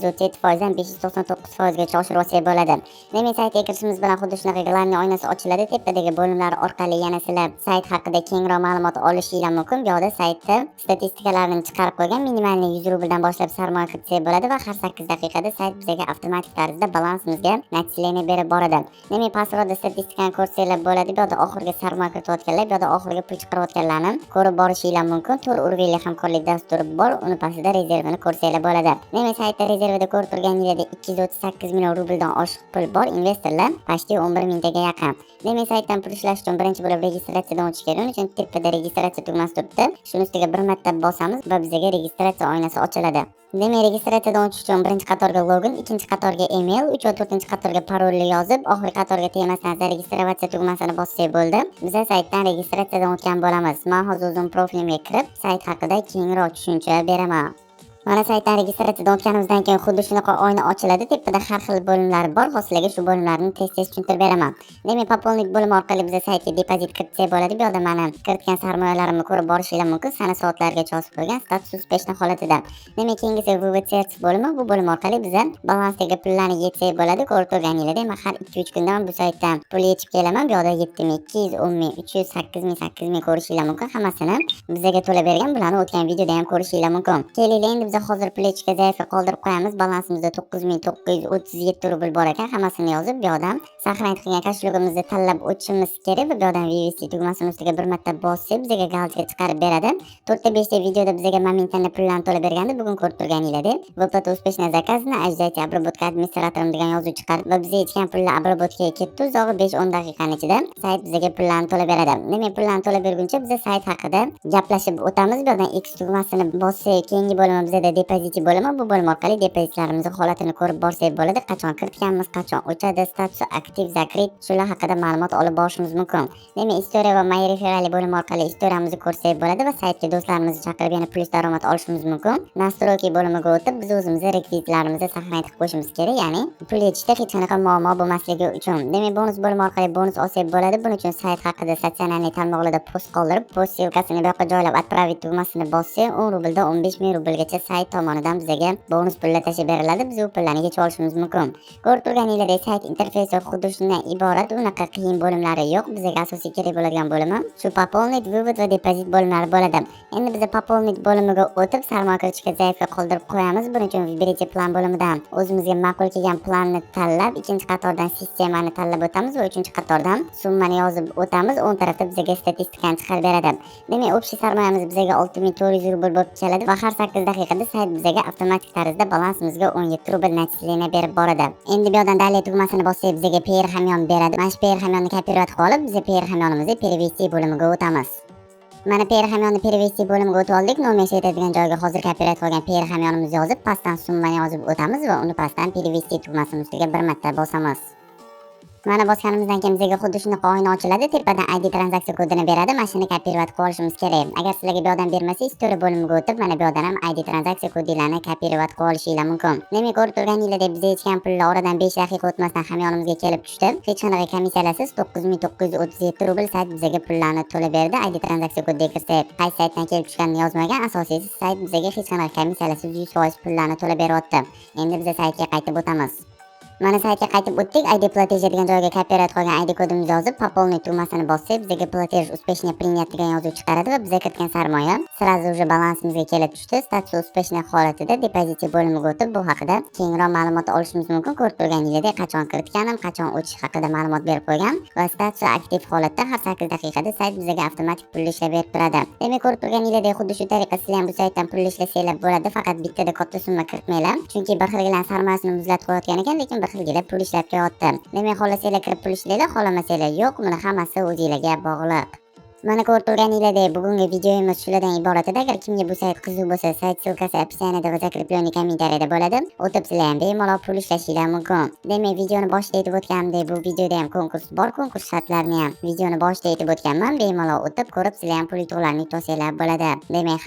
437%dan 599%gacha oshirib olsak bo'ladi. Demak, saytga kirishimiz bilan xuddi shunaqa glavniy oynasi ochiladi. Tepadagi bo'limlar orqali yana sizlar sayt haqida kengroq ma'lumot olishingiz mumkin. Bu yerda saytda statistikalarni chiqarib qo'ygan, minimalni 100 rubldan boshlab sarmoya kiritsak bo'ladi va har 8 daqiqada sayt bizga avtomatik tarzda balansimizga natijani berib boradi. Demak, pastda statistikani ko'rsanglar bo'ladi. Bu yerda oxirgi sarmoya kiritayotganlar, bu yerda oxirgi pul chiqarayotganlarni ko'rib borishingiz mumkin. To'rt urg'ili hamkorlik dasturi bor, uni pastida rezervini ko'rsanglar bo'ladi. Demak, saytda rezervida ko'rib turganingizda 238 million rubldan oshiq pul bor. Investorlar почти 11 mingtaga yaqin. Demak, saytdan pul ishlash uchun birinchi bo'lib registratsiyadan o'tish kerak. Uning uchun tepada registratsiya tugmasi turibdi. Shuni ustiga bir marta bosamiz va bizga registratsiya oynasi ochiladi. Demak, registratsiyadan o'tish uchun birinchi qatorga login, ikkinchi qatorga email, 3 va 4-chi qatorga parolni yozib, oxirgi qatorga temasdan registratsiya tugmasini bossak bo'ldi. Biz saytdan registratsiyadan o'tgan bo'lamiz. Men hozir o'zim profilimga kirib, sayt haqida kengroq tushuncha beraman. Mana saytdan registratsiyadan o'tganimizdan keyin xuddi shunaqa oyna ochiladi. Tepada har xil bo'limlar bor. Hozirga shu bo'limlarni tez-tez tushuntirib beraman. Demak, пополнить bo'limi orqali biz saytga depozit kiritsak bo'ladi. Bu yerda mana kiritgan sarmoyalarimni ko'rib borishingiz mumkin. Sana soatlargacha yozib qo'ygan, status uspешно holatida. Demak, keyingisi VVCS bo'limi. Bu bo'lim orqali biz balansdagi pullarni yetsak bo'ladi. Ko'rib turganingizdek, men har 2-3 kundan bu saytdan pul yechib kelaman. Bu yerda 7200, 10000, 300, 8000, 8000 ko'rishingiz mumkin. Hammasini bizga to'lab bergan. Bularni o'tgan videoda ham ko'rishingiz mumkin. Keling, endi hozir plechka zaifga qoldirib qo'yamiz. Balansimizda 9937 rubl bor ekan. Hammasini yozib, bu yerdan saqlanib qilgan kashligimizni tanlab o'tishimiz kerak va bu yerdan VVC tugmasini ustiga bir marta bosib, bizga galga chiqarib beradi. 4-5 videoda bizga momentdan pullarni to'lab bergandi. Bugun ko'rib turganingizdek, выплата успешно заказана, ожидайте обработка администратором degan yozuv chiqarib va bizga yetgan pullar обработкаga ketdi. Uzog'i 5-10 daqiqaning ichida sayt bizga pullarni to'lab beradi. Demak, pullarni to'lab berguncha biz sayt haqida gaplashib o'tamiz. Bu yerdan X tugmasini bossak, keyingi bo'limi bizda depozit bo'limi. Bu bo'lim orqali depozitlarimizning holatini ko'rib borsak bo'ladi. Qachon kiritganmiz, qachon o'chadi, statusi aktiv, zakrit, shular haqida ma'lumot olib borishimiz mumkin. Demak, istoriya va my referali bo'limi orqali istoriyamizni ko'rsak bo'ladi va saytga do'stlarimizni chaqirib yana plyus daromad olishimiz mumkin. Настройки bo'limiga o'tib, biz o'zimizning rekvizitlarimizni saqlanib qo'yishimiz kerak, ya'ni pul yechishda hech qanaqa muammo bo'lmasligi uchun. Demak, bonus bo'limi orqali bonus olsak bo'ladi. Buning uchun sayt haqida statsionarniy tarmoqlarda post qoldirib, post silkasini bu yoqqa joylab отправить tugmasini bossak, 10 rubldan 15 ming rublgacha sayt tomonidan bizga bonus pullar tashib beriladi. Biz u pullarni yechib olishimiz mumkin. Ko'rib turganingizdek, sayt interfeysi xuddi shundan iborat. Unaqa qiyin bo'limlari yo'q. Bizga asosiy kerak bo'ladigan bo'limi shu пополнить, вывод va depozit bo'limlari bo'ladi. Endi biz пополнить bo'limiga o'tib, sarmoya kiritishga zaifga qoldirib qo'yamiz. Buning uchun birinchi plan bo'limidan o'zimizga ma'qul kelgan planni tanlab, ikkinchi qatordan sistemani tanlab o'tamiz va uchinchi qatordan summani yozib o'tamiz. O'ng tarafda bizga statistikani chiqarib beradi. Demak, общий sarmoyamiz bizga 6400 rubl bo'lib keladi va har 8 daqiqada sayt bizga avtomatik tarzda balansimizga 17 rubl natijani berib boradi. Endi bu yerdan dalil tugmasini bossak, bizga PR hamyon beradi. Mana shu PR hamyonni kopировать qilib olib, biz PR hamyonimizni перевести bo'limiga o'tamiz. Mana PR hamyonni перевести bo'limiga o'tib oldik. Nomer aytadigan joyga hozir kopировать qilgan PR hamyonimizni yozib, pastdan summani yozib o'tamiz va uni pastdan перевести tugmasini ustiga bir marta bosamiz. Mana bosganimizdan keyin bizga xuddi shunaqa oyna ochiladi. Tepadan ID tranzaksiya kodini beradi. Mana shuni kopировать qilib olishimiz kerak. Agar sizlarga bu yerdan bermasa, istoriya bo'limiga o'tib, mana bu yerdan ham ID tranzaksiya kodinglarni kopировать qilib olishingiz mumkin. Demak, ko'rib turganingizdek, bizga yetgan pullar oradan 5 daqiqa o'tmasdan hamyonimizga kelib tushdi. Hech qanaqa komissiyasiz 9937 rubl sayt bizga pullarni to'lab berdi. ID tranzaksiya kodiga kirsak, qaysi saytdan kelib tushganini yozmagan. Asosiysi sayt bizga hech qanaqa komissiyasiz 100% pullarni to'lab beryapti. Endi biz saytga qaytib o'tamiz. Mana saytga qaytib o'tdik. ID platej degan joyga kopировать qilgan ID kodimizni yozib, пополнить tugmasini bossak, bizga platej успешно принят degan yozuv chiqaradi va bizga kiritgan sarmoya sразу уже balansimizga kelib tushdi. Status успешно holatida depozit bo'limiga o'tib, bu haqida keyinroq ma'lumot olishimiz mumkin. Ko'rib turganingizdek, qachon kiritganim, qachon o'tish haqida ma'lumot berib qo'ygan va status aktiv holatda har 8 daqiqada sayt bizga avtomatik pul ishlab berib turadi. Demak, ko'rib turganingizdek, xuddi shu tariqa sizlar ham bu saytdan pul ishlasanglar bo'ladi. Faqat bittada katta summa kiritmanglar, chunki bir xilgilan sarmoyasini muzlatib qo'yayotgan ekan, lekin xilgila pul ishlab kelyapti. Demak, xohlasanglar kirib pul ishlanglar, xohlamasanglar yo'q. Buni hammasi o'zingizlarga bog'liq. Mana ko'rib turganingizdek, bugungi videomiz shulardan iborat edi. Agar kimga bu sayt qiziq bo'lsa, sayt silkasi описаниеda va закрепленный kommentariyada bo'ladi. O'tib sizlar ham bemalol pul ishlashingiz mumkin. Demak, videoni boshida aytib o'tganimdek, bu videoda ham konkurs bor. Konkurs shartlarini ham videoni boshida aytib o'tganman. Bemalol o'tib ko'rib, sizlar ham pul yutuqlarini yutib olsanglar bo'ladi. Demak,